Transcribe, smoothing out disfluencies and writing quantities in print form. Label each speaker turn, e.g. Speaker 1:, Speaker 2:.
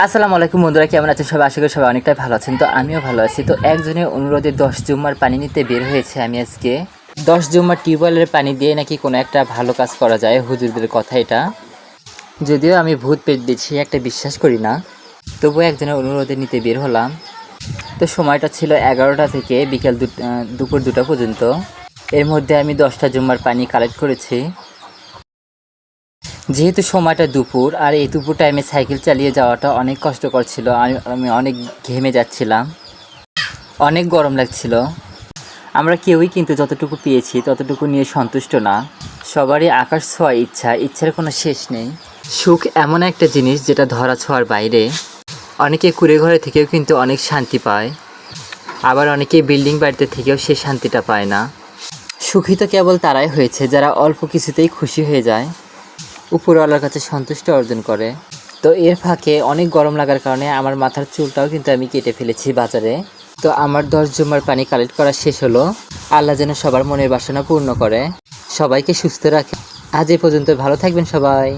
Speaker 1: আসসালামু আলাইকুম বন্ধুরা, কেমন আছেন সবাই? আশা করি সবাই অনেকটাই ভালো আছেন। তো আমিও ভালো আছি। তো একজনের অনুরোধে 10 জুম্মার পানি নিতে বের হয়েছে আমি আজকে। 10 জুম্মার টিউবওয়েলের পানি দিয়ে নাকি কোনো একটা ভালো কাজ করা যায়, হুজুরদের কথা এটা। যদিও আমি ভূত পেট বেশি একটা বিশ্বাস করি না, তবুও একজনের অনুরোধে নিতে বের হলাম। তো সময়টা ছিল 11টা থেকে বিকেল দুপুর 2টা পর্যন্ত। এর মধ্যে আমি 10টা জুম্মার পানি কালেক্ট করেছি। যেহেতু সময়টা দুপুর, আর এই দুপুর টাইমে সাইকেল চালিয়ে যাওয়াটা অনেক কষ্টকর ছিল। আমি অনেক ঘেমে যাচ্ছিলাম, অনেক গরম লাগছিল। আমরা কেউই কিন্তু যতটুকু পেয়েছি ততটুকু নিয়ে সন্তুষ্ট না। সবারই আকাশ ছোঁয়ার ইচ্ছার কোনো শেষ নেই। সুখ এমন একটা জিনিস যেটা ধরা ছোঁয়ার বাইরে। অনেকে কুড়ে ঘরে থেকেও কিন্তু অনেক শান্তি পায়, আবার অনেকে বিল্ডিং বাড়িতে থেকেও সে শান্তিটা পায় না। সুখী তো কেবল তারাই হয়েছে যারা অল্প কিছুতেই খুশি হয়ে যায়, উপরওয়ালার কাছে সন্তুষ্ট অর্জন করে। তো এর ফাঁকে অনেক গরম লাগার কারণে আমার মাথার চুলটাও কিন্তু আমি কেটে ফেলেছি বাজারে। তো আমার 10 জুম্মার পানি কালেক্ট করা শেষ হলো। আল্লাহ যেন সবার মনের বাসনা পূর্ণ করে, সবাইকে সুস্থ রাখে। আজ এ পর্যন্ত, ভালো থাকবেন সবাই।